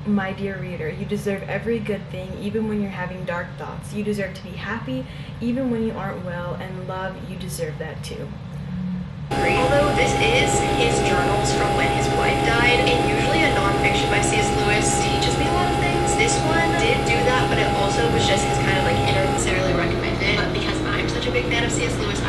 My dear reader, you deserve every good thing, even when you're having dark thoughts. You deserve to be happy, even when you aren't well, and love, you deserve that too. Although this is his journals from when his wife died, and usually a nonfiction by C.S. Lewis teaches me a lot of things. This one did do that, but it also was just his kind of like inner necessarily recommended. But because I'm such a big fan of C.S. Lewis,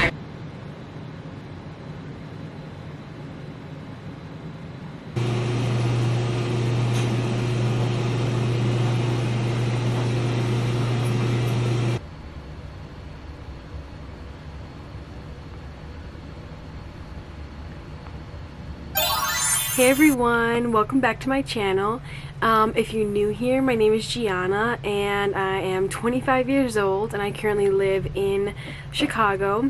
Hey everyone, welcome back to my channel. If you're new here, my name is Gianna and I am 25 years old and I currently live in Chicago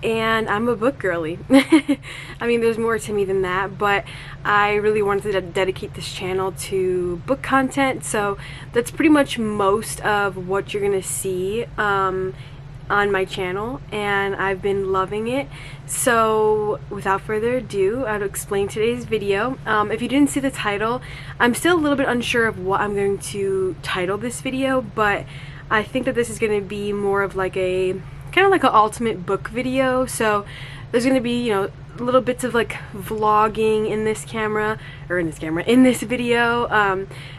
and I'm a book girly. I mean, there's more to me than that, but I really wanted to dedicate this channel to book content, so that's pretty much most of what you're gonna see on my channel, and I've been loving it. So without further ado, I'll explain today's video. If you didn't see the title, I'm still a little bit unsure of what I'm going to title this video, but I think that this is going to be more of like a kind of like an ultimate book video. So there's going to be, you know, little bits of like vlogging in this video,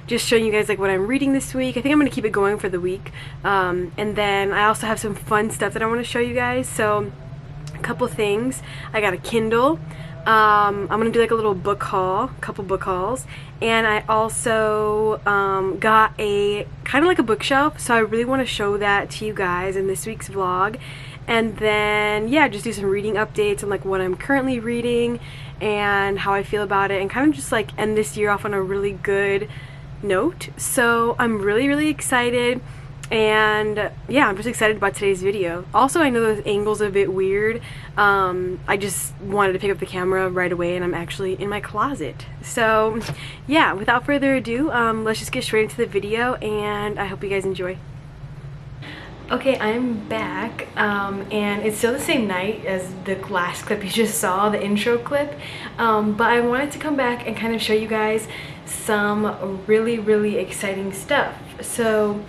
just showing you guys like what I'm reading this week. I think I'm gonna keep it going for the week, and then I also have some fun stuff that I want to show you guys. So a couple things. I got a Kindle. I'm gonna do like a little book haul, couple book hauls, and I also got a kind of like a bookshelf, so I really want to show that to you guys in this week's vlog. And then, yeah, just do some reading updates on like what I'm currently reading and how I feel about it, and kind of just like end this year off on a really good note. So I'm really excited, and yeah, I'm just excited about today's video. Also, I know the angle's a bit weird. I just wanted to pick up the camera right away and I'm actually in my closet. So yeah, without further ado, let's just get straight into the video and I hope you guys enjoy. Okay, I'm back, and it's still the same night as the last clip you just saw, the intro clip, but I wanted to come back and kind of show you guys some really exciting stuff. So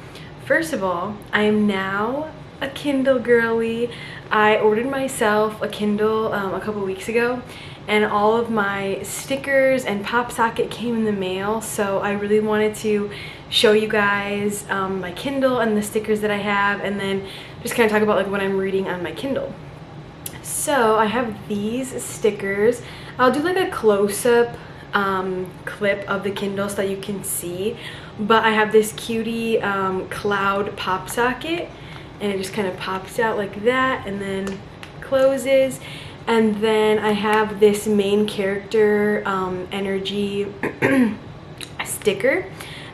first of all, I am now a Kindle girly. I ordered myself a Kindle a couple weeks ago, and all of my stickers and pop socket came in the mail, so I really wanted to show you guys my Kindle and the stickers that I have, and then just kind of talk about like what I'm reading on my Kindle. So I have these stickers. I'll do like a close-up clip of the Kindle so that you can see, but I have this cutie cloud pop socket, and it just kind of pops out like that and then closes. And then I have this main character energy sticker.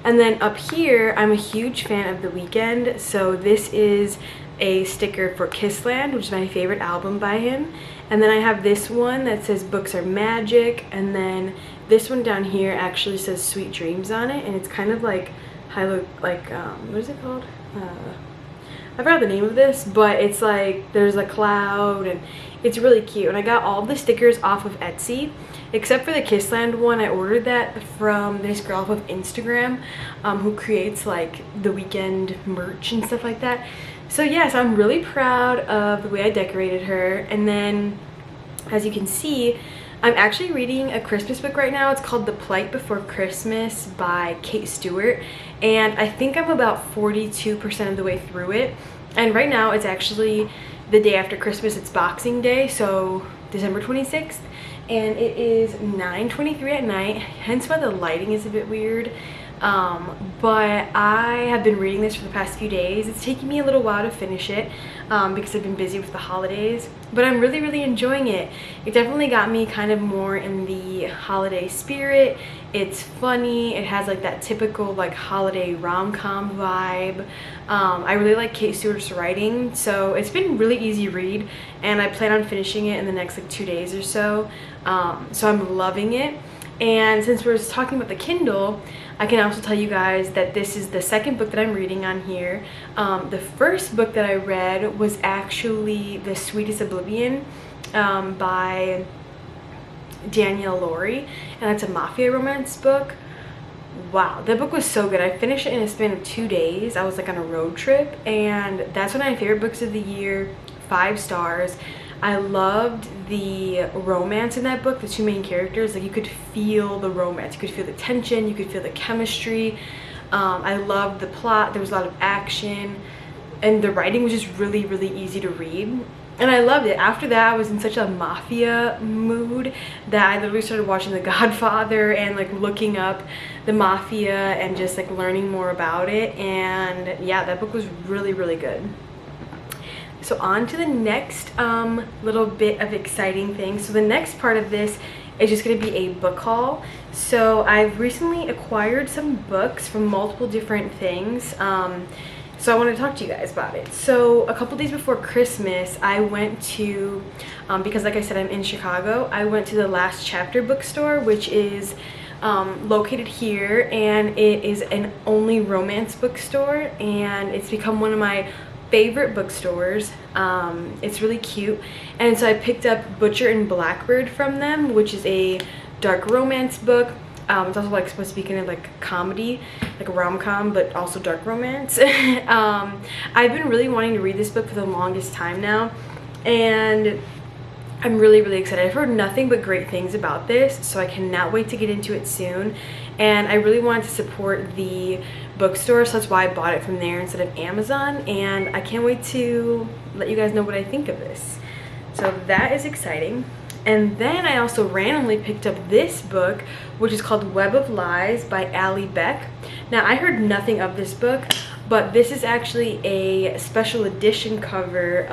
And then up here, I'm a huge fan of The Weeknd, so this is a sticker for Kissland, which is my favorite album by him. And then I have this one that says books are magic, and then this one down here actually says sweet dreams on it, and it's kind of like what is it called? I forgot the name of this, but it's like there's a cloud and it's really cute. And I got all the stickers off of Etsy, except for the Kissland one. I ordered that from this girl off of Instagram who creates like The Weeknd merch and stuff like that. So yes, I'm really proud of the way I decorated her. And then as you can see, I'm actually reading a Christmas book right now. It's called The Plight Before Christmas by Kate Stewart, and I think I'm about 42% of the way through it. And right now it's actually the day after Christmas. It's Boxing Day, so December 26th, and it is 9:23 at night, hence why the lighting is a bit weird. But I have been reading this for the past few days. It's taking me a little while to finish it because I've been busy with the holidays, but I'm really enjoying it. It definitely got me kind of more in the holiday spirit. It's funny. It has like that typical like holiday rom-com vibe. I really like Kate Stewart's writing, so it's been really easy read, and I plan on finishing it in the next like 2 days or so. So I'm loving it. And since we're talking about the Kindle, I can also tell you guys that this is the second book that I'm reading on here. The first book that I read was actually The Sweetest Oblivion by Danielle Laurie, and it's a mafia romance book. wow, that book was so good. I finished it in a span of 2 days. I was like on a road trip, and that's one of my favorite books of the year. 5 stars. I loved the romance in that book, the 2 main characters. Like, you could feel the romance, you could feel the tension, you could feel the chemistry. I loved the plot. There was a lot of action, and the writing was just really, really easy to read. And I loved it. After that, I was in such a mafia mood that I literally started watching The Godfather and like looking up the mafia and just like learning more about it. And yeah, that book was really, really good. So on to the next little bit of exciting things. So the next part of this is just going to be a book haul. So I've recently acquired some books from multiple different things. So I want to talk to you guys about it. So a couple days before Christmas, I went to, because like I said, I'm in Chicago, I went to the Last Chapter bookstore, which is located here, and it is an only romance bookstore, and it's become one of my favorite bookstores. It's really cute, and so I picked up Butcher and Blackbird from them, which is a dark romance book. It's also like supposed to be kind of like comedy, like a rom-com, but also dark romance. I've been really wanting to read this book for the longest time now, and I'm really, really excited. I've heard nothing but great things about this, so I cannot wait to get into it soon. And I really wanted to support the bookstore, so that's why I bought it from there instead of Amazon, and I can't wait to let you guys know what I think of this. So that is exciting. And then I also randomly picked up this book, which is called Web of Lies by Allie Beck. Now, I heard nothing of this book, but this is actually a special edition cover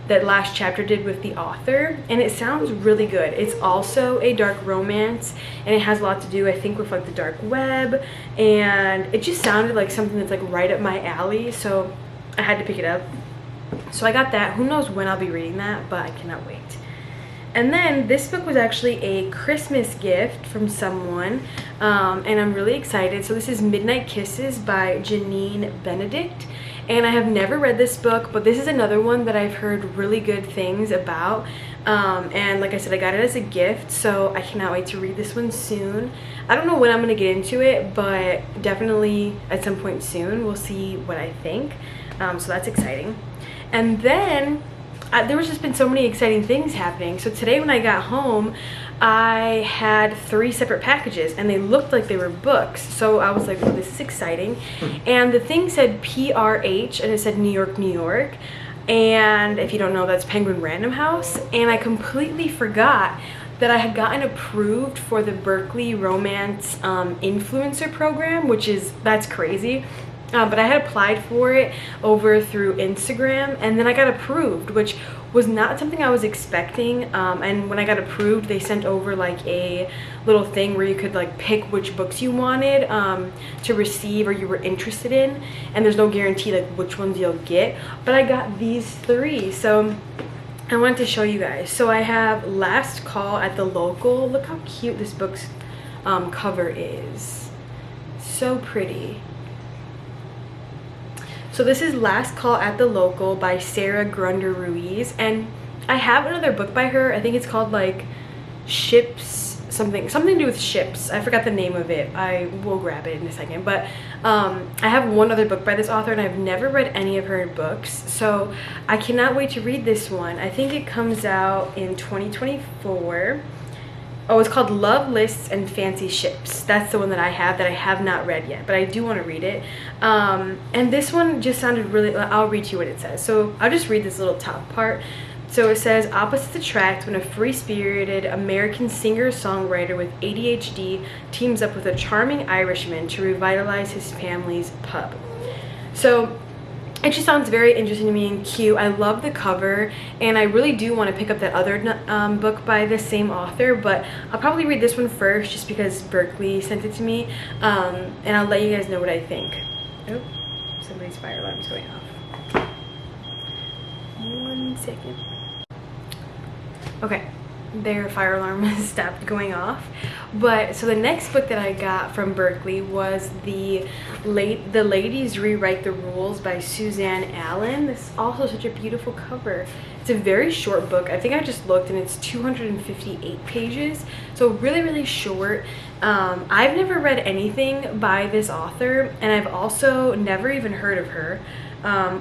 that Last Chapter did with the author, and it sounds really good. It's also a dark romance, and it has a lot to do, I think, with like the dark web, and it just sounded like something that's like right up my alley, so I had to pick it up. So I got that. Who knows when I'll be reading that, but I cannot wait. And then this book was actually a Christmas gift from someone, and I'm really excited. So this is Midnight Kisses by Janine Benedict, and I have never read this book, but this is another one that I've heard really good things about, and like I said, I got it as a gift, so I cannot wait to read this one soon. I don't know when I'm going to get into it, but definitely at some point soon. We'll see what I think, so that's exciting. And then there was just been so many exciting things happening. So today when I got home, I had 3 separate packages, and they looked like they were books. So I was like, well, this is exciting. And the thing said PRH, and it said New York, New York. And if you don't know, that's Penguin Random House. And I completely forgot that I had gotten approved for the Berkeley Romance Influencer Program, that's crazy. But I had applied for it over through Instagram, and then I got approved, which was not something I was expecting. And when I got approved, they sent over like a little thing where you could like pick which books you wanted to receive or you were interested in, and there's no guarantee like which ones you'll get, but I got these 3, so I wanted to show you guys. So I have Last Call at the Local. Look how cute this book's cover is. So pretty. So this is Last Call at the Local by Sarah Grunder Ruiz, and I have another book by her. I think it's called like Ships, something to do with ships. I forgot the name of it. I will grab it in a second, but I have one other book by this author, and I've never read any of her books, so I cannot wait to read this one. I think it comes out in 2024. Oh, it's called Love Lists and Fancy Ships. That's the one that I have not read yet, but I do want to read it. And this one just sounded really, I'll read you what it says. So I'll just read this little top part. So it says, opposites attract when a free-spirited American singer-songwriter with ADHD teams up with a charming Irishman to revitalize his family's pub. So it just sounds very interesting to me and cute. I love the cover, and I really do want to pick up that other book by the same author, but I'll probably read this one first just because Berkeley sent it to me, and I'll let you guys know what I think. Oh, somebody's fire alarm's going off. 1 second. Okay, their fire alarm stopped going off. But so the next book that I got from Berkeley was the Ladies Rewrite the Rules by Suzanne Allen. This is also such a beautiful cover. It's a very short book. I think I just looked and it's 258 pages, so really short. I've never read anything by this author, and I've also never even heard of her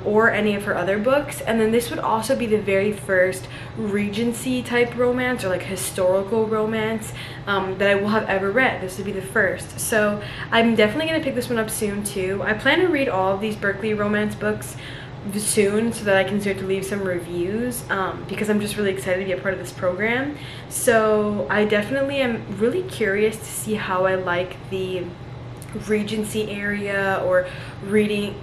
or any of her other books. And then this would also be the very first Regency type romance, or like historical romance, that I will have ever read. This would be the first. So I'm definitely going to pick this one up soon too. I plan to read all of these Berkeley romance books soon so that I can start to leave some reviews, because I'm just really excited to be a part of this program. So I definitely am really curious to see how I like the Regency area, or Regency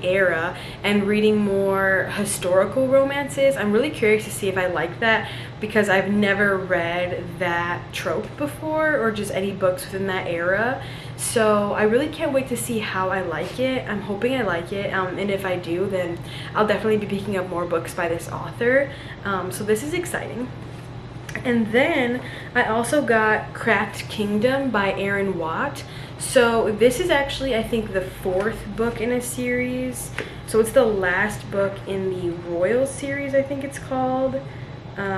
era, and reading more historical romances. I'm really curious to see if I like that, because I've never read that trope before, or just any books within that era. So I really can't wait to see how I like it. I'm hoping I like it, and if I do, then I'll definitely be picking up more books by this author. So this is exciting. And then I also got Cracked Kingdom by Aaron Watt. So this is actually, I think, the 4th book in a series. So it's the last book in the Royal series, I think it's called. Let's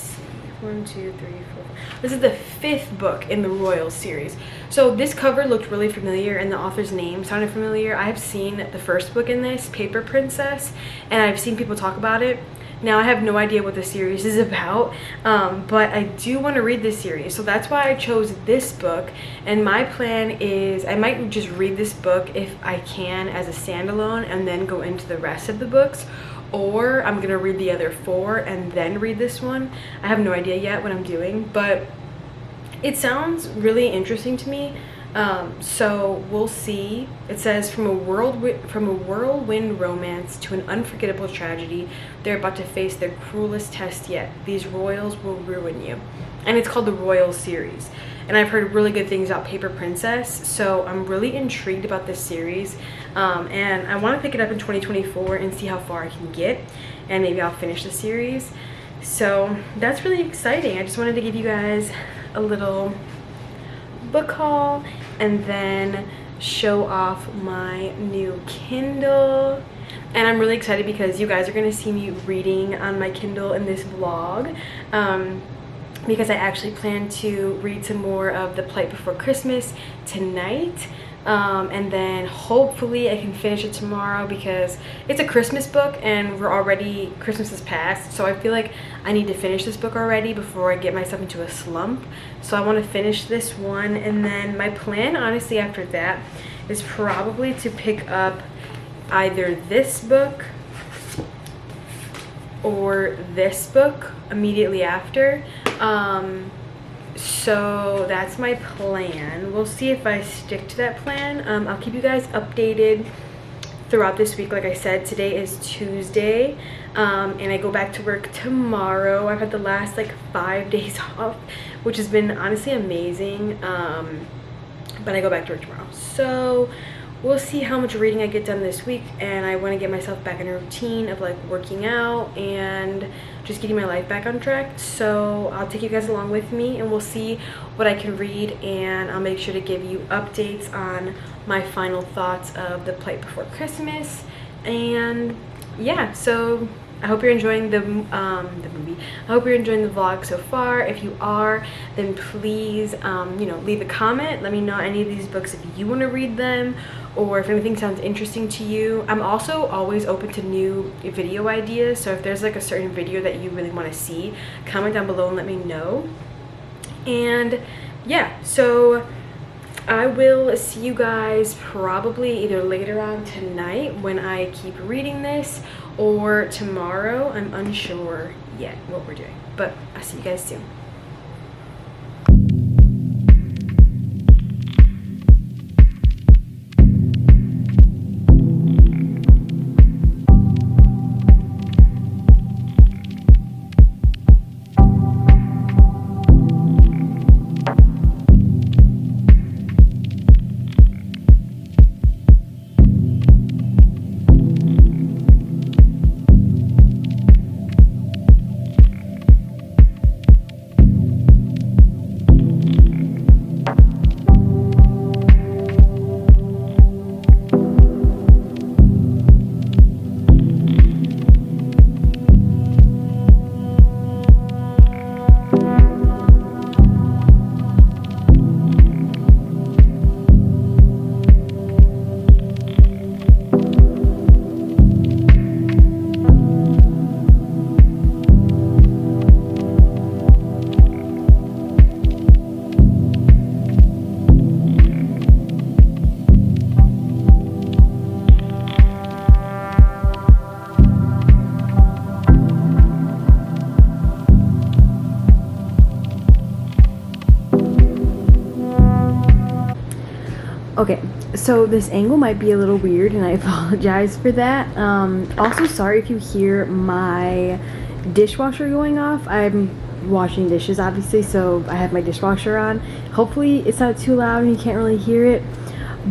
see, 1, 2, 3, 4. This is the 5th book in the Royal series. So this cover looked really familiar, and the author's name sounded familiar. I have seen the first book in this, Paper Princess, and I've seen people talk about it. Now, I have no idea what the series is about, but I do want to read this series, so that's why I chose this book. And my plan is I might just read this book if I can as a standalone and then go into the rest of the books, or I'm gonna read the other 4 and then read this one. I have no idea yet what I'm doing, but it sounds really interesting to me. So we'll see. It says, from a whirlwind romance to an unforgettable tragedy, they're about to face their cruelest test yet. These royals will ruin you. And it's called the Royal series. And I've heard really good things about Paper Princess, so I'm really intrigued about this series. And I want to pick it up in 2024 and see how far I can get, and maybe I'll finish the series. So that's really exciting. I just wanted to give you guys a little book haul and then show off my new Kindle. And I'm really excited because you guys are going to see me reading on my Kindle in this vlog, because I actually plan to read some more of The Plight Before Christmas tonight. And then hopefully I can finish it tomorrow, because it's a Christmas book and Christmas has passed, so I feel like I need to finish this book already before I get myself into a slump. So I want to finish this one, and then my plan honestly after that is probably to pick up either this book or this book immediately after. So that's my plan. We'll see if I stick to that plan. I'll keep you guys updated throughout this week. Like I said, today is Tuesday, and I go back to work tomorrow. I've had the last like 5 days off, which has been honestly amazing, but I go back to work tomorrow. So we'll see how much reading I get done this week, and I want to get myself back in a routine of like working out and just getting my life back on track. So I'll take you guys along with me, and we'll see what I can read, and I'll make sure to give you updates on my final thoughts of The Plight Before Christmas. And yeah, so I hope you're enjoying the movie. I hope you're enjoying the vlog so far. If you are, then please leave a comment. Let me know any of these books if you want to read them, or if anything sounds interesting to you. I'm also always open to new video ideas, so if there's like a certain video that you really want to see, comment down below and let me know. And yeah, so I will see you guys probably either later on tonight when I keep reading this, or tomorrow. I'm unsure yet what we're doing, but I'll see you guys soon. Okay, so this angle might be a little weird and I apologize for that. Also, sorry if you hear my dishwasher going off. I'm washing dishes, obviously, so I have my dishwasher on. Hopefully it's not too loud and you can't really hear it.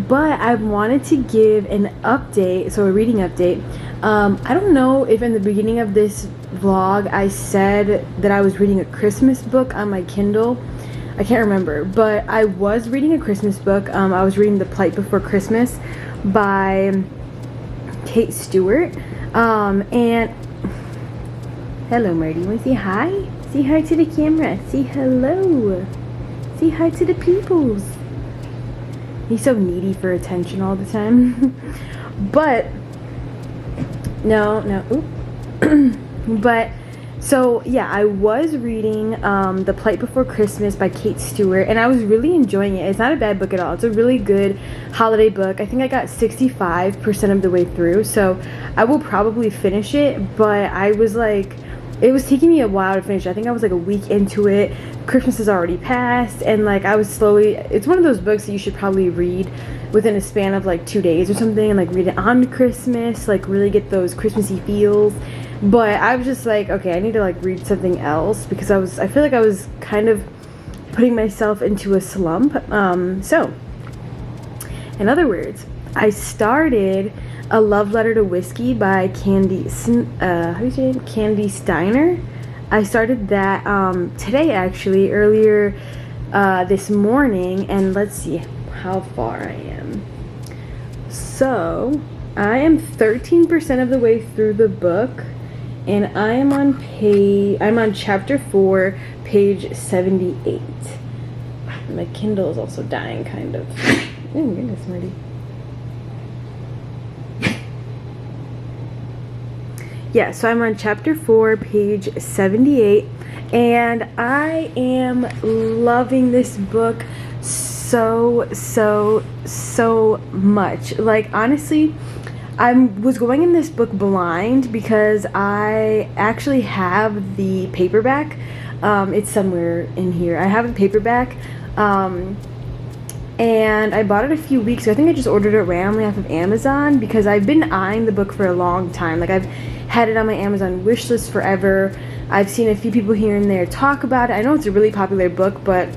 But I wanted to give an update, so a reading update. I don't know if in the beginning of this vlog I said that I was reading a Christmas book on my Kindle. I can't remember, but I was reading a Christmas book. I was reading The Plight Before Christmas by Kate Stewart. And hello, Marty. You want to say hi? Say hi to the camera. Say hello. Say hi to the peoples. He's so needy for attention all the time. But no. Oop. But so yeah, I was reading The Plight Before Christmas by Kate Stewart, and I was really enjoying it. It's not a bad book at all. It's a really good holiday book. I think I got 65% of the way through, so I will probably finish it. But I was like, it was taking me a while to finish. I think I was like a week into it. Christmas has already passed, and like I was slowly, it's one of those books that you should probably read within a span of like 2 days or something, and like read it on Christmas, like really get those Christmassy feels. But I was just like, okay, I need to like read something else, because I feel like I was kind of putting myself into a slump. So in other words, I started A Love Letter to Whiskey by Kandi Steiner. I started that today, actually, earlier this morning, and let's see how far I am. So I am 13% of the way through the book, and I'm on chapter 4, page 78. My Kindle is also dying, kind of. Oh goodness, Marty. Yeah, so I'm on chapter 4, page 78, and I am loving this book so much. Like, honestly, I was going in this book blind because I actually have the paperback. It's somewhere in here. I have the paperback, and I bought it a few weeks ago. I think I just ordered it randomly off of Amazon because I've been eyeing the book for a long time. Like, I've had it on my Amazon wish list forever. I've seen a few people here and there talk about it. I know it's a really popular book, but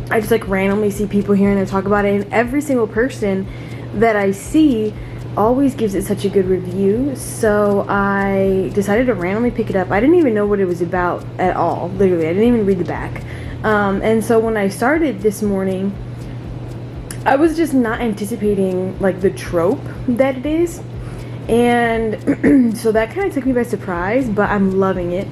I just like randomly see people here and there talk about it, and every single person that I see always gives it such a good review. So I decided to randomly pick it up. I didn't even know what it was about at all. Literally, I didn't even read the back. And so when I started this morning, I was just not anticipating like the trope that it is. And so that kind of took me by surprise, but I'm loving it.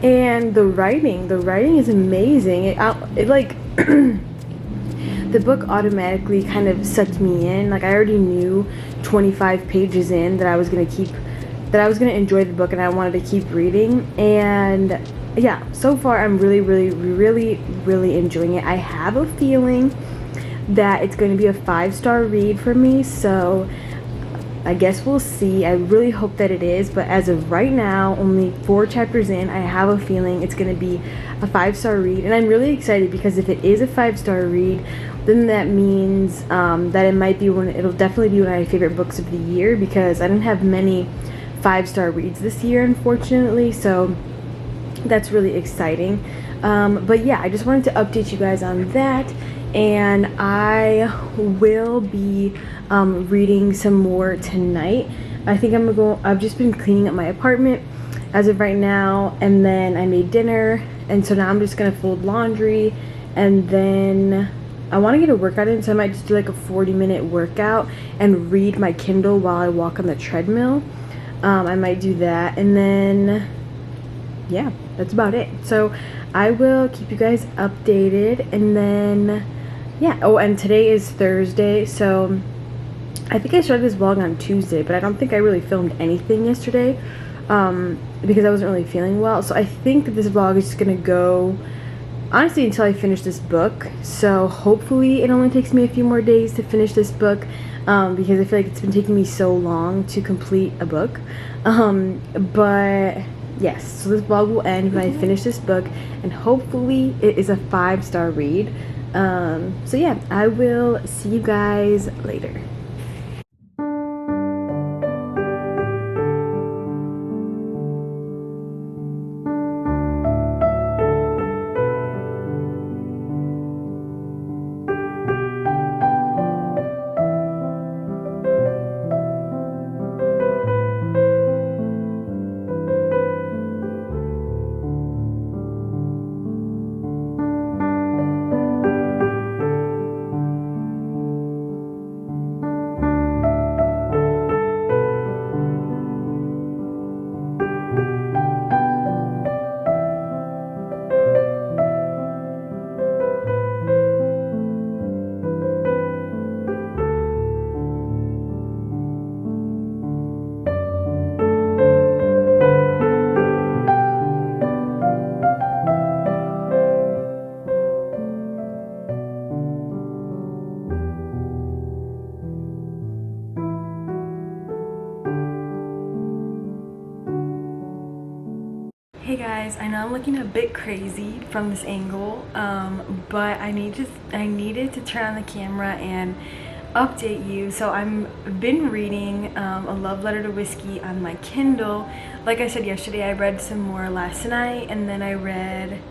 And the writing is amazing. It like the book automatically kind of sucked me in. Like, I already knew 25 pages in that I was gonna enjoy the book, and I wanted to keep reading. And yeah, so far I'm really enjoying it. I have a feeling that it's going to be a 5-star read for me, so I guess we'll see. I really hope that it is, but as of right now, only 4 chapters in, I have a feeling it's going to be a 5-star read. And I'm really excited because if it is a 5-star read, then that means that it'll definitely be one of my favorite books of the year, because I didn't have many 5-star reads this year, unfortunately, so that's really exciting. But yeah, I just wanted to update you guys on that, and I will be reading some more tonight. I think I've just been cleaning up my apartment as of right now, and then I made dinner, and so now I'm just gonna fold laundry, and then I want to get a workout in, so I might just do like a 40-minute workout and read my Kindle while I walk on the treadmill. I might do that, and then yeah, that's about it. So I will keep you guys updated, and then yeah. Oh, and today is Thursday, so I think I started this vlog on Tuesday, but I don't think I really filmed anything yesterday because I wasn't really feeling well. So I think that this vlog is just gonna go honestly until I finish this book. So hopefully it only takes me a few more days to finish this book, because I feel like it's been taking me so long to complete a book. But yes, so this vlog will end when I finish this book, and hopefully it is a 5-star read. So yeah, I will see you guys later. Hey guys, I know I'm looking a bit crazy from this angle, but I needed to turn on the camera and update you. So I've been reading A Love Letter to Whiskey on my Kindle. Like I said yesterday, I read some more last night, and then I read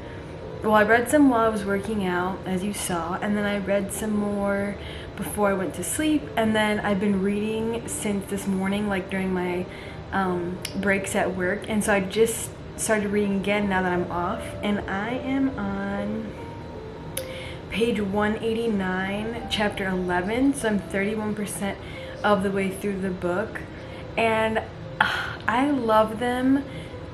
some while I was working out, as you saw, and then I read some more before I went to sleep, and then I've been reading since this morning, like during my breaks at work, and so I just started reading again now that I'm off, and I am on page 189, chapter 11, so I'm 31% of the way through the book, and I love them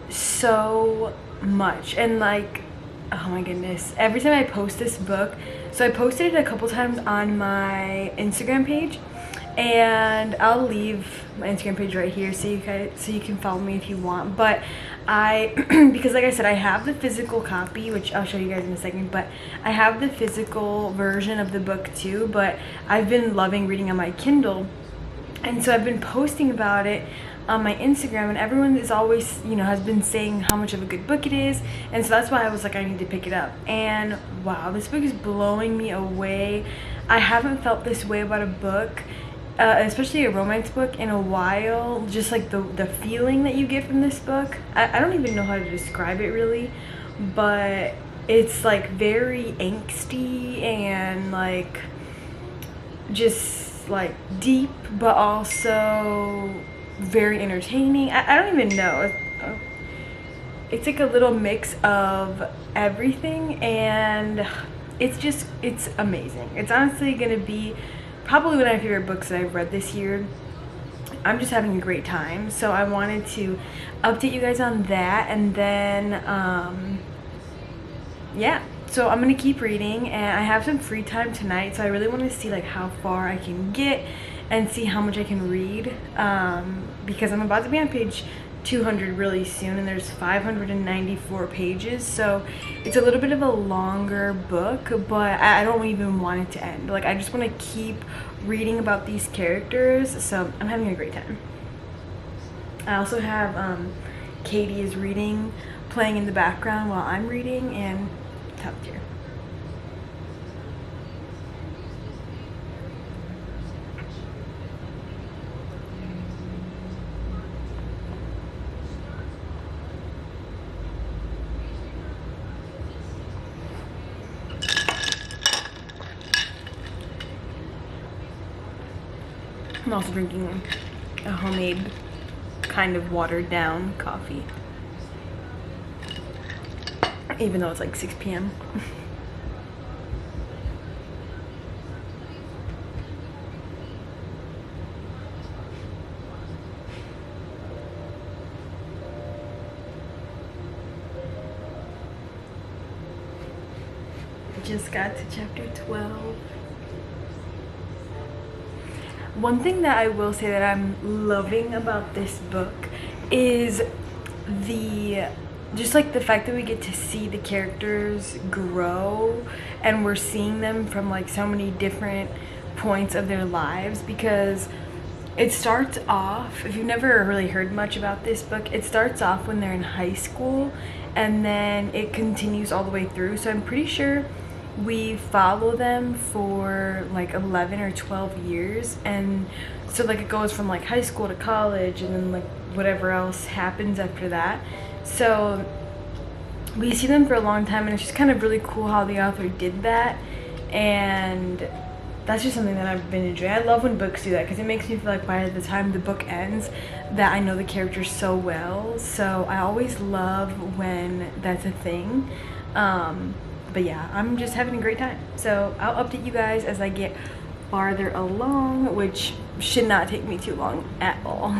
so much. And like, oh my goodness, every time I post this book, so I posted it a couple times on my Instagram page, and I'll leave my Instagram page right here so you can follow me if you want. But because like I said, I have the physical copy, which I'll show you guys in a second, but I have the physical version of the book too, but I've been loving reading on my Kindle, and so I've been posting about it on my Instagram, and everyone is always, has been saying how much of a good book it is, and so that's why I was like, I need to pick it up. And wow, this book is blowing me away. I haven't felt this way about a book, especially a romance book, in a while. Just like the feeling that you get from this book, I don't even know how to describe it really, but it's like very angsty and like just like deep, but also very entertaining. I don't even know. It's like a little mix of everything, and it's amazing. It's honestly gonna be probably one of my favorite books that I've read this year. I'm just having a great time, so I wanted to update you guys on that. And then yeah, so I'm gonna keep reading, and I have some free time tonight, so I really want to see like how far I can get and see how much I can read, because I'm about to be on page 200 really soon, and there's 594 pages, so it's a little bit of a longer book, but I don't even want it to end. Like, I just want to keep reading about these characters, so I'm having a great time. I also have Katie is reading, playing in the background while I'm reading, and top tier. I'm also drinking a homemade, kind of watered down coffee, even though it's like 6 p.m. Just got to chapter 12. One thing that I will say that I'm loving about this book is just like the fact that we get to see the characters grow, and we're seeing them from like so many different points of their lives, because it starts off, if you've never really heard much about this book, it starts off when they're in high school, and then it continues all the way through. So I'm pretty sure we follow them for like 11 or 12 years, and so like it goes from like high school to college and then like whatever else happens after that. So we see them for a long time, and it's just kind of really cool how the author did that, and that's just something that I've been enjoying. I love when books do that because it makes me feel like by the time the book ends that I know the characters so well. So I always love when that's a thing. But yeah, I'm just having a great time. So I'll update you guys as I get farther along, which should not take me too long at all.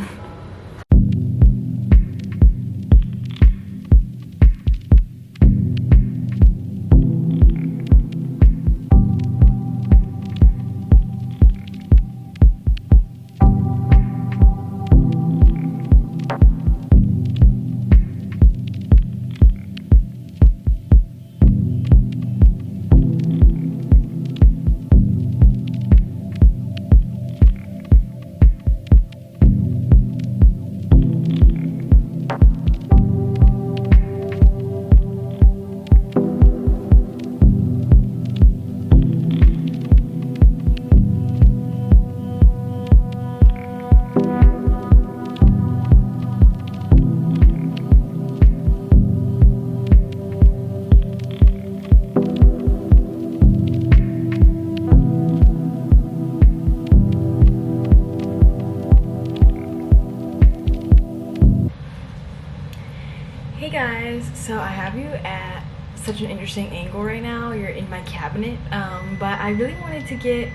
Hey guys, so I have you at such an interesting angle right now. You're in my cabinet, but I really wanted to get,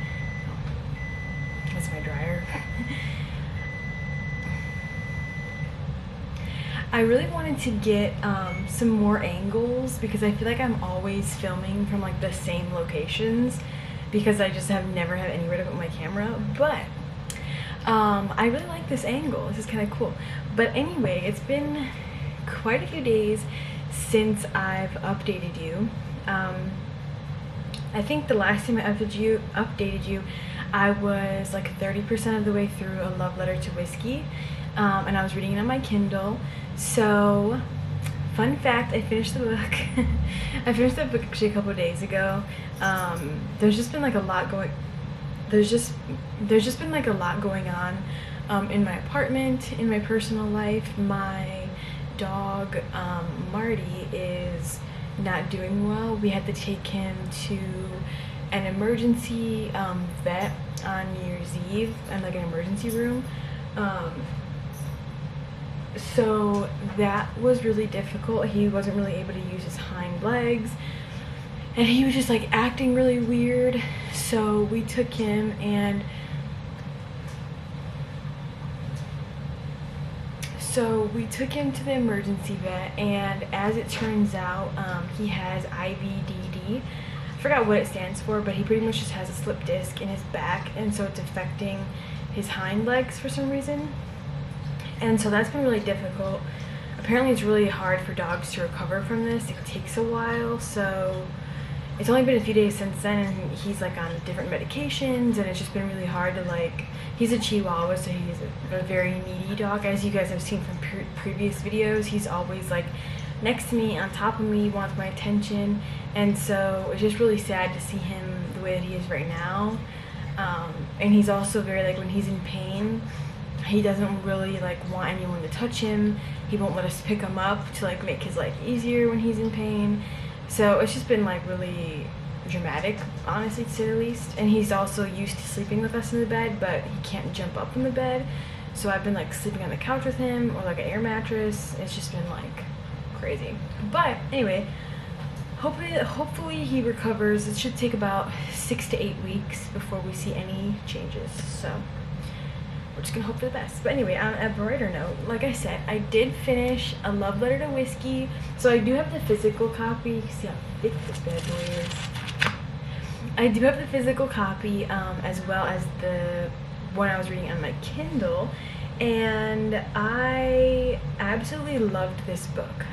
that's my dryer. I really wanted to get some more angles because I feel like I'm always filming from like the same locations because I just have never had anywhere to put my camera, but I really like this angle. This is kind of cool. But anyway, it's been quite a few days since I've updated you. I think the last time I updated you, I was like 30% of the way through A Love Letter to Whiskey, and I was reading it on my Kindle. So, fun fact, I finished the book. I finished the book actually a couple days ago. There's just been like a lot going. There's just been like a lot going on in my apartment, in my personal life. My dog Marty is not doing well. We had to take him to an emergency vet on New Year's Eve and like an emergency room. So that was really difficult. He wasn't really able to use his hind legs and he was just like acting really weird. So we took him and to the emergency vet, and as it turns out, he has IBDD. I forgot what it stands for, but he pretty much just has a slip disc in his back, and so it's affecting his hind legs for some reason. And so that's been really difficult. Apparently it's really hard for dogs to recover from this. It takes a while, so it's only been a few days since then, and he's like on different medications, and it's just been really hard to like, he's a Chihuahua, so he's a very needy dog. As you guys have seen from previous videos, he's always like next to me, on top of me, wants my attention, and so it's just really sad to see him the way that he is right now. And he's also very like, when he's in pain, he doesn't really like want anyone to touch him. He won't let us pick him up to like make his life easier when he's in pain. So it's just been like really dramatic, honestly, to say the least. And he's also used to sleeping with us in the bed, but he can't jump up in the bed. So I've been like sleeping on the couch with him or like an air mattress. It's just been like crazy. But anyway, hopefully he recovers. It should take about 6 to 8 weeks before we see any changes. So we're just gonna hope for the best. But anyway, on a brighter note, like I said, I did finish A Love Letter to Whiskey. So I do have the physical copy. You see how thick this bad boy is. I do have the physical copy, as well as the one I was reading on my Kindle, and I absolutely loved this book.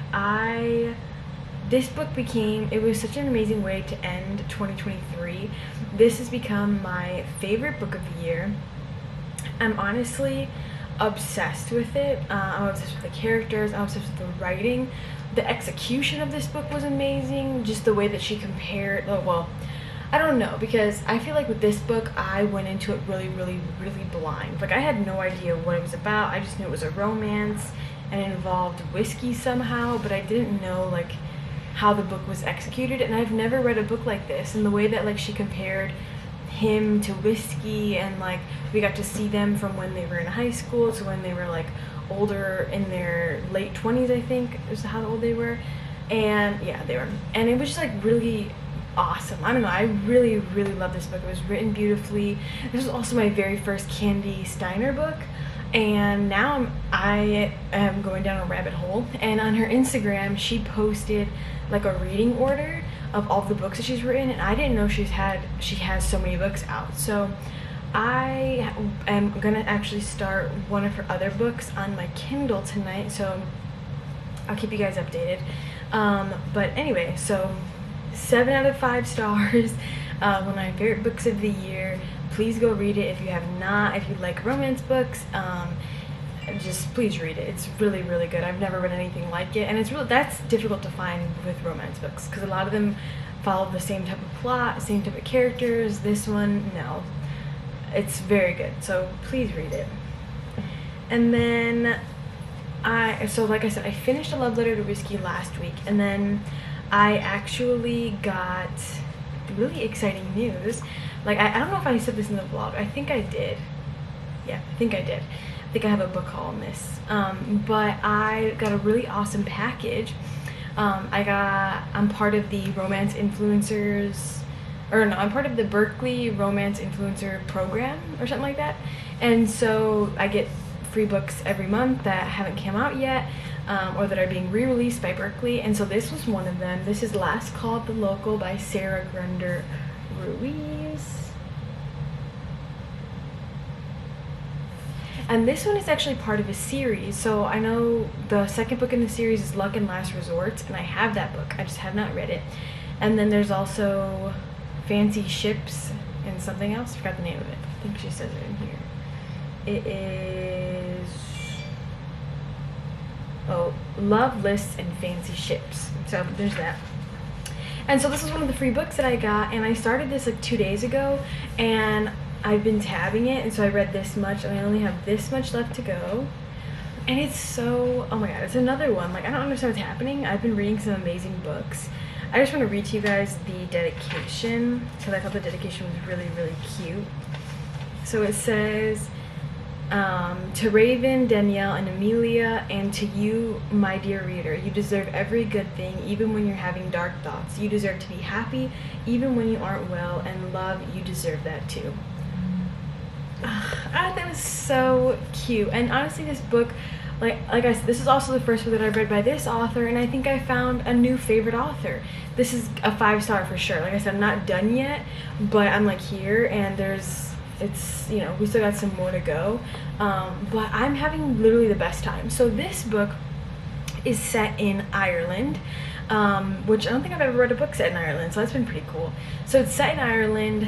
This book it was such an amazing way to end 2023. This has become my favorite book of the year. I'm honestly obsessed with it. I'm obsessed with the characters, I'm obsessed with the writing. the execution of this book was amazing. Just the way that she compared, oh, well, I don't know, because I feel like with this book, I went into it really blind. Like, I had no idea what it was about. I just knew it was a romance, and it involved whiskey somehow, but I didn't know, like, how the book was executed, and I've never read a book like this, and the way that, like, she compared him to whiskey, and, like, we got to see them from when they were in high school to when they were, like, older, in their late 20s, I think, is how old they were, and, yeah, they were, and it was just, like, really awesome. I don't know, I really love this book. It was written beautifully. This was also my very first Kandi Steiner book, and now I am going down a rabbit hole, and on her Instagram she posted like a reading order of all the books that she's written, and I didn't know she has so many books out. So I am gonna actually start one of her other books on my Kindle tonight, so I'll keep you guys updated. But anyway, so 7 out of 5 stars. One of my favorite books of the year. Please go read it if you have not. If you like romance books, just please read it. It's really good. I've never read anything like it, and that's difficult to find with romance books, because a lot of them follow the same type of plot, same type of characters. This one, no. It's very good, so please read it. And then so like I said, I finished A Love Letter to Whiskey last week, and then I actually got really exciting news. Like, I don't know if I said this in the vlog. I think I did. Yeah, I think I did. I think I have a book haul on this. But I got a really awesome package. I'm part of the romance influencers, or no, I'm part of the Berkeley Romance Influencer Program or something like that. And so I get free books every month that haven't come out yet, or that are being re-released by Berkeley, and so this was one of them. This is Last Call at the Local by Sarah Grunder Ruiz. And this one is actually part of a series. So I know the second book in the series is Luck and Last Resort, and I have that book. I just have not read it. And then there's also Fancy Ships and something else. I forgot the name of it. I think she says it in here. It is... oh, Love Lists and Fancy Ships. So there's that. And so this is one of the free books that I got, and I started this like 2 days ago, and I've been tabbing it, and so I read this much, and I only have this much left to go. And it's so, oh my god, it's another one. Like, I don't understand what's happening. I've been reading some amazing books. I just want to read to you guys the dedication, because I thought the dedication was really cute. So it says, to Raven, Danielle, and Amelia, and to you, my dear reader, you deserve every good thing, even when you're having dark thoughts. You deserve to be happy, even when you aren't well, and love, you deserve that too. I thought that was so cute. And honestly, this book, like I said, this is also the first book that I've read by this author, and I think I found a new favorite author. This is a 5-star for sure. Like I said, I'm not done yet, but I'm like here, and it's, you know, we still got some more to go, but I'm having literally the best time. So this book is set in Ireland, which I don't think I've ever read a book set in Ireland, so that's been pretty cool. So it's set in Ireland.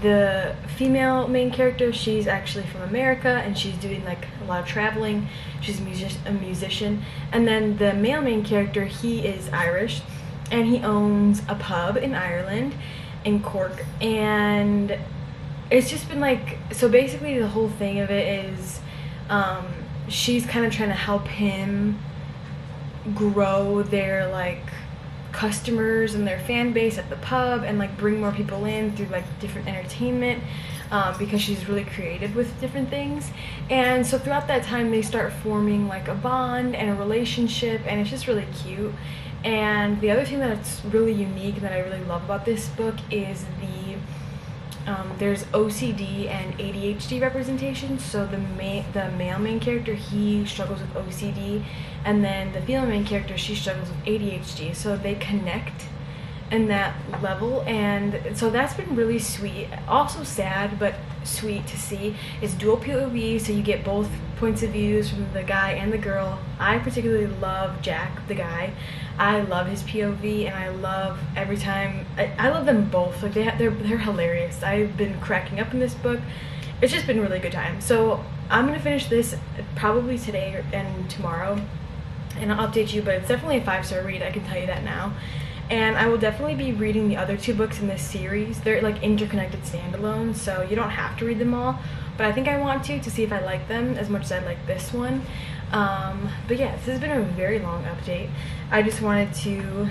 The female main character, she's actually from America, and she's doing like a lot of traveling. She's a musician. And then the male main character, he is Irish, and he owns a pub in Ireland, in Cork, and it's just been like, so basically the whole thing of it is she's kind of trying to help him grow their like customers and their fan base at the pub, and like bring more people in through like different entertainment, because she's really creative with different things. And so throughout that time they start forming like a bond and a relationship, and it's just really cute. And the other thing that's really unique that I really love about this book is there's OCD and ADHD representation. So the male main character, he struggles with OCD, and then the female main character, she struggles with ADHD. So they connect in that level, and so that's been really sweet. Also sad, but sweet to see. It's dual POV, so you get both points of views from the guy and the girl. I particularly love Jack, the guy. I love his POV, and I love every time. I love them both. Like they're hilarious. I've been cracking up in this book. It's just been a really good time. So I'm gonna finish this probably today and tomorrow, and I'll update you, but it's definitely a 5-star read, I can tell you that now. And I will definitely be reading the other 2 books in this series. They're like interconnected standalones, so you don't have to read them all, but I think I want to see if I like them as much as I like this one. But yeah, this has been a very long update. I just wanted to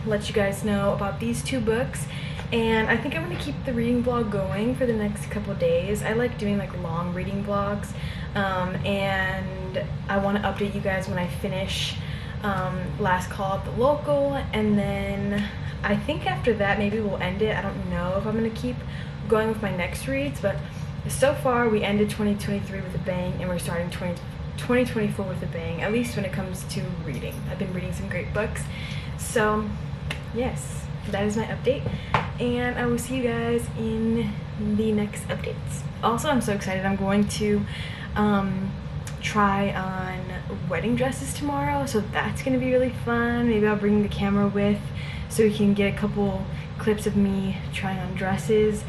let you guys know about these 2 books, and I think I'm going to keep the reading vlog going for the next couple days. I like doing like long reading vlogs, and I want to update you guys when I finish Last Call at the Local, and then I think after that maybe we'll end it. I don't know if I'm going to keep going with my next reads, but so far we ended 2023 with a bang, and we're starting 2024 with a bang, at least when it comes to reading. I've been reading some great books, so yes, that is my update, and I will see you guys in the next updates. Also, I'm so excited. I'm going to try on wedding dresses tomorrow, so that's gonna be really fun. Maybe I'll bring the camera with so we can get a couple clips of me trying on dresses,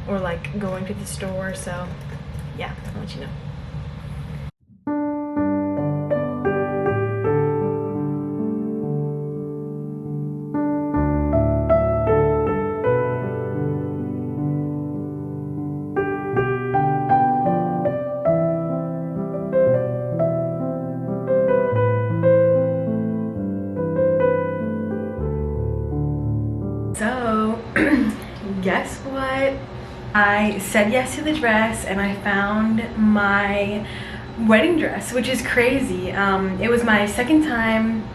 or like going to the store. So yeah, I'll let you know. So, guess what? I said yes to the dress and I found my wedding dress, which is crazy. It was my second time,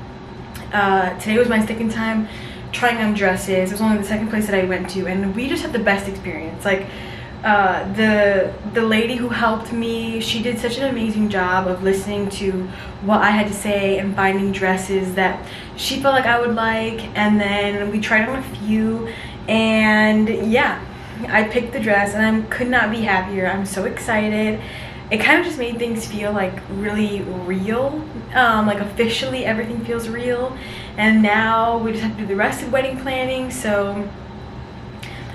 today was my second time trying on dresses. It was only the second place that I went to, and we just had the best experience. Like, the lady who helped me, she did such an amazing job of listening to what I had to say and finding dresses that she felt like I would like, and then we tried on a few, and yeah, I picked the dress and I could not be happier. I'm so excited. It kind of just made things feel like really real, like officially everything feels real, and now we just have to do the rest of wedding planning, so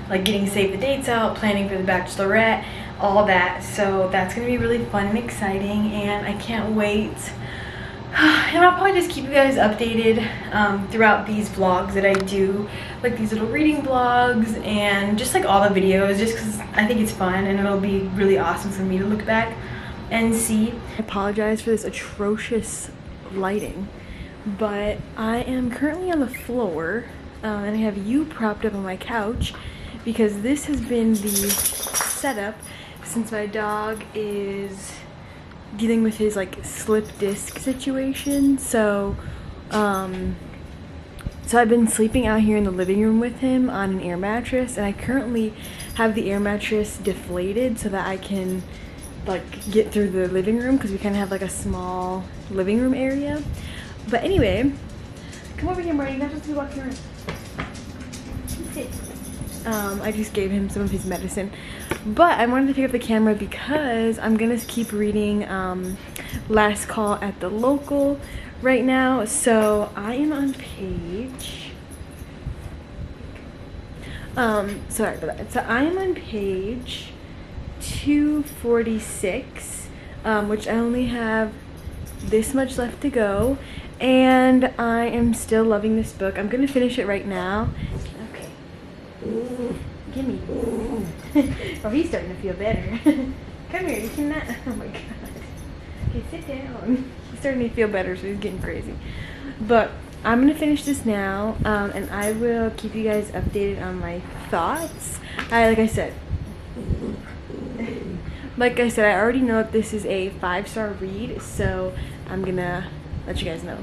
like getting save the dates out, planning for the bachelorette, all that. So that's gonna be really fun and exciting, and I can't wait. And I'll probably just keep you guys updated throughout these vlogs that I do, like these little reading vlogs and just like all the videos, just because I think it's fun and it'll be really awesome for me to look back and see. I apologize for this atrocious lighting, but I am currently on the floor, and I have you propped up on my couch, because this has been the setup since my dog is dealing with his like slip disc situation. So I've been sleeping out here in the living room with him on an air mattress, and I currently have the air mattress deflated so that I can like get through the living room, because we kind of have like a small living room area. But anyway, come over here, Marty. You're not supposed to be walking around. Sit. I just gave him some of his medicine, but I wanted to pick up the camera because I'm gonna keep reading Last Call at the Local right now. So I am on page sorry about that. So I am on page 246, which I only have this much left to go, and I am still loving this book. I'm gonna finish it right now. Give me. Oh, he's starting to feel better. Come here, you cannot. Oh my god. Okay, sit down. He's starting to feel better, so he's getting crazy. But I'm gonna finish this now, and I will keep you guys updated on my thoughts. Like I said, I already know that this is a 5-star read, so I'm gonna let you guys know.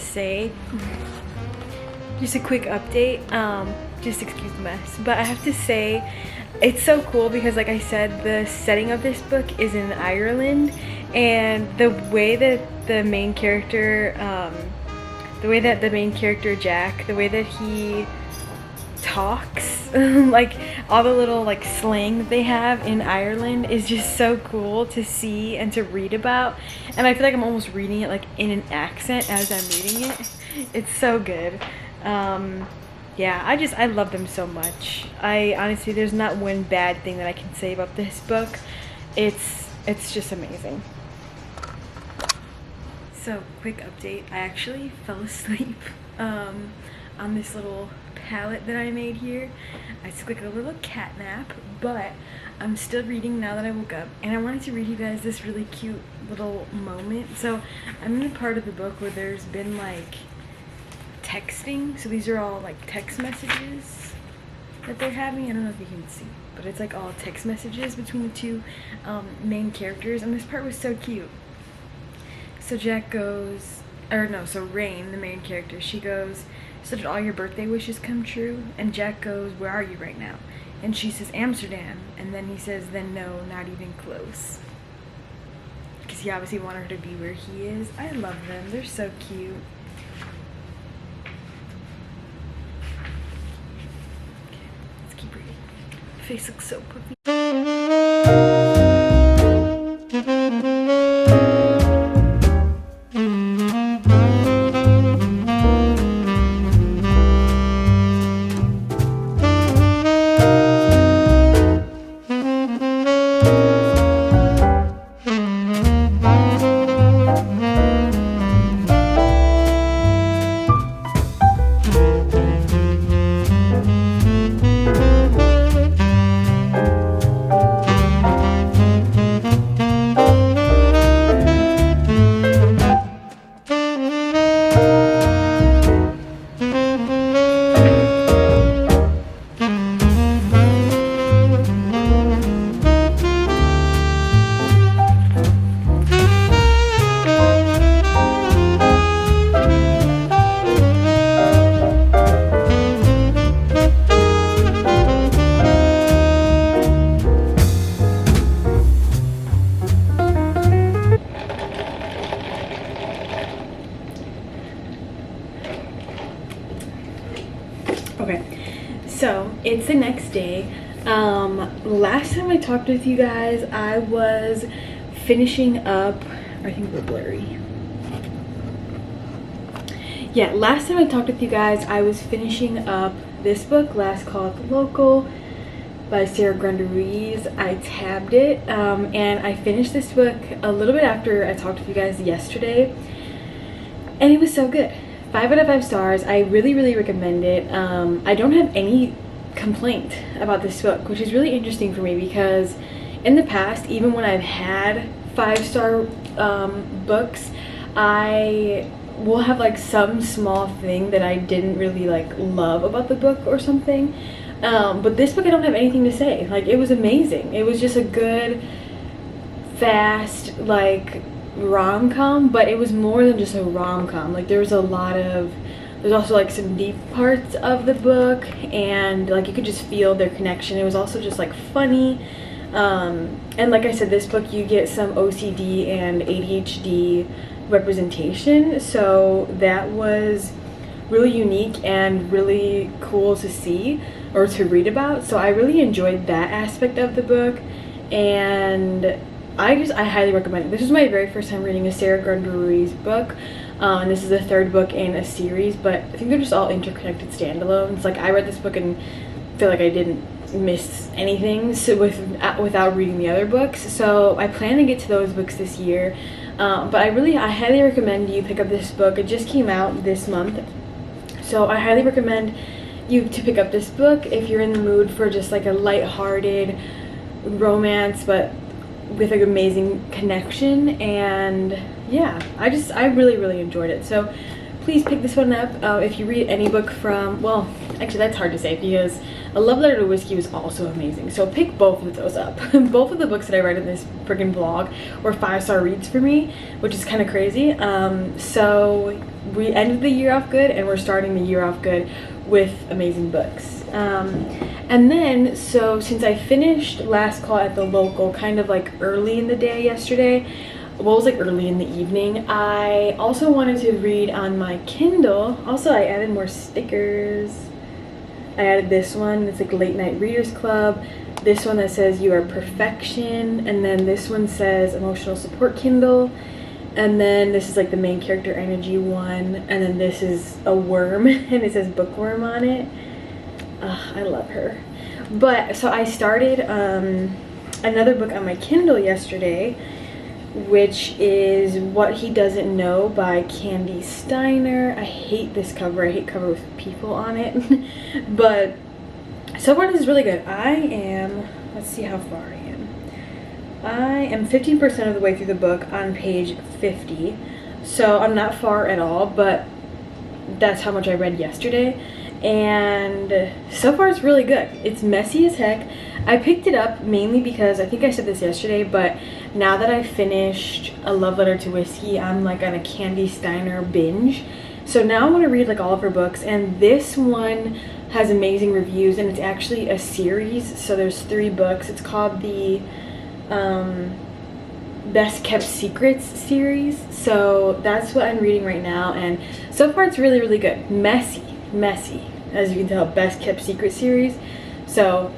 say, just a quick update, just excuse the mess, but I have to say it's so cool because, like I said, the setting of this book is in Ireland, and the way that the main character Jack, the way that he talks, like all the little like slang that they have in Ireland is just so cool to see and to read about, and I feel like I'm almost reading it like in an accent as I'm reading it. It's so good. Yeah, I love them so much. I honestly, there's not one bad thing that I can say about this book. It's just amazing. So, quick update, I actually fell asleep on this little palette that I made here. I took like a little cat nap, but I'm still reading now that I woke up, and I wanted to read you guys this really cute little moment. So I'm in a part of the book where there's been like texting, so these are all like text messages that they're having. I don't know if you can see, but it's like all text messages between the two main characters, and this part was so cute. So Jack goes, so Rain, the main character, she goes, "So did all your birthday wishes come true?" And Jack goes, "Where are you right now?" And she says, "Amsterdam." And then he says, "Then no, not even close." Because he obviously wanted her to be where he is. I love them. They're so cute. Okay, let's keep reading. My face looks so puffy. Okay, so it's the next day. Last time I talked with you guys, I was finishing up, I think we're blurry. Yeah, last time I talked with you guys, I was finishing up this book, Last Call at the Local by Sarah Ruiz. I tabbed it, and I finished this book a little bit after I talked with you guys yesterday, and it was so good. 5 out of 5 stars. I really, really recommend it. I don't have any complaint about this book, which is really interesting for me because in the past, even when I've had 5-star books, I will have like some small thing that I didn't really like love about the book or something. But this book, I don't have anything to say. Like, it was amazing. It was just a good, fast, like, rom-com, but it was more than just a rom-com. Like, there's also like some deep parts of the book, and like you could just feel their connection. It was also just like funny, and like I said, this book you get some OCD and ADHD representation, so that was really unique and really cool to see or to read about. So I really enjoyed that aspect of the book, and I highly recommend it. This is my very first time reading a Sarah Ruiz book, and this is the 3rd book in a series, but I think they're just all interconnected standalones. Like, I read this book and feel like I didn't miss anything without reading the other books, so I plan to get to those books this year. But I highly recommend you pick up this book. It just came out this month, so I highly recommend you to pick up this book if you're in the mood for just like a lighthearted romance, but with an amazing connection. And yeah, I really, really enjoyed it. So please pick this one up. If you read any book from, well, actually that's hard to say because A Love Letter to Whiskey was also amazing. So pick both of those up. Both of the books that I read in this freaking vlog were 5-star reads for me, which is kind of crazy. So we ended the year off good, and we're starting the year off good with amazing books. And then, so since I finished Last Call at the Local kind of like early in the day yesterday, well, it was like early in the evening, I also wanted to read on my Kindle. Also, I added more stickers. I added this one, it's like Late Night Readers Club. This one that says You Are Perfection, and then this one says Emotional Support Kindle. And then this is like the main character energy one, and then this is a worm and it says bookworm on it. I love her. But so I started another book on my Kindle yesterday, which is What He Doesn't Know by Kandi Steiner. I hate this cover. I hate cover with people on it. But so far this is really good. I am, let's see how far I am. I am 15% of the way through the book on page 50. So I'm not far at all, but that's how much I read yesterday. And so far it's really good. It's messy as heck. I picked it up mainly because, I think I said this yesterday, but now that I finished A Love Letter to Whiskey, I'm like on a Kandi Steiner binge. So now I want to read like all of her books, and this one has amazing reviews, and it's actually a series. So there's 3 books. It's called the Best Kept Secrets series. So that's what I'm reading right now, and so far it's really, really good. Messy, as you can tell. Best Kept Secret series. So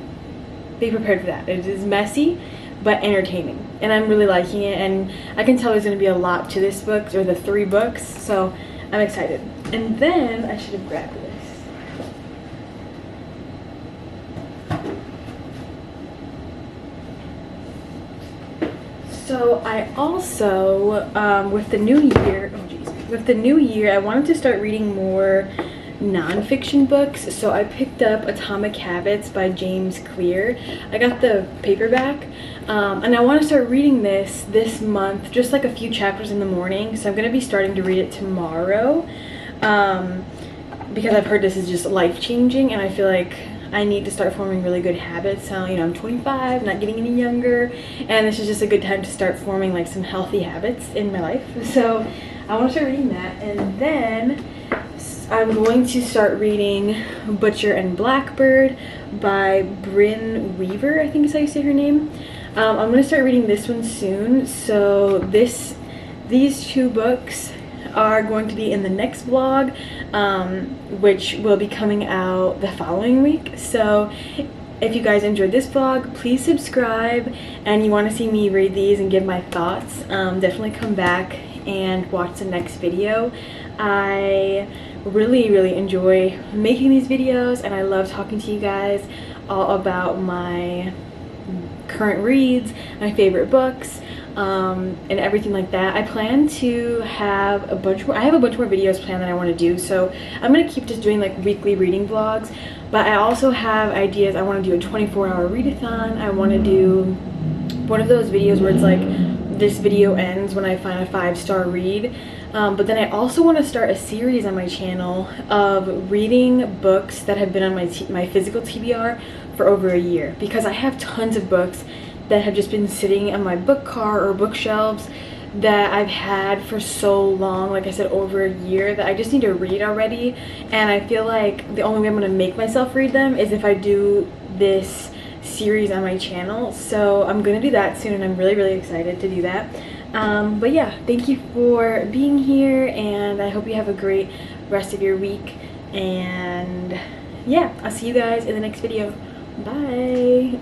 be prepared for that. It is messy but entertaining, and I'm really liking it, and I can tell there's going to be a lot to this book, or the 3 books, so I'm excited. And then I should have grabbed this. So I also, with the new year, I wanted to start reading more non-fiction books. So I picked up Atomic Habits by James Clear. I got the paperback, and I want to start reading this month, just like a few chapters in the morning. So I'm going to be starting to read it tomorrow, because I've heard this is just life-changing, and I feel like I need to start forming really good habits. So, you know, I'm 25, not getting any younger, and this is just a good time to start forming like some healthy habits in my life. So I want to start reading that, and then I'm going to start reading Butcher and Blackbird by Brynne Weaver, I think is how you say her name. I'm going to start reading this one soon. So these 2 books are going to be in the next vlog, which will be coming out the following week. So if you guys enjoyed this vlog, please subscribe, and you want to see me read these and give my thoughts, definitely come back and watch the next video. I really enjoy making these videos, and I love talking to you guys all about my current reads, my favorite books, and everything like that. I plan to have a bunch more, I have a bunch more videos planned that I want to do, so I'm going to keep just doing like weekly reading vlogs, but I also have ideas. I want to do a 24-hour readathon. I want to do one of those videos where it's like, this video ends when I find a 5-star read. But then I also want to start a series on my channel of reading books that have been on my physical TBR for over a year, because I have tons of books that have just been sitting on my book car or bookshelves that I've had for so long, like I said, over a year, that I just need to read already. And I feel like the only way I'm going to make myself read them is if I do this series on my channel. So I'm going to do that soon, and I'm really excited to do that. But yeah, thank you for being here, and I hope you have a great rest of your week. And yeah, I'll see you guys in the next video. Bye.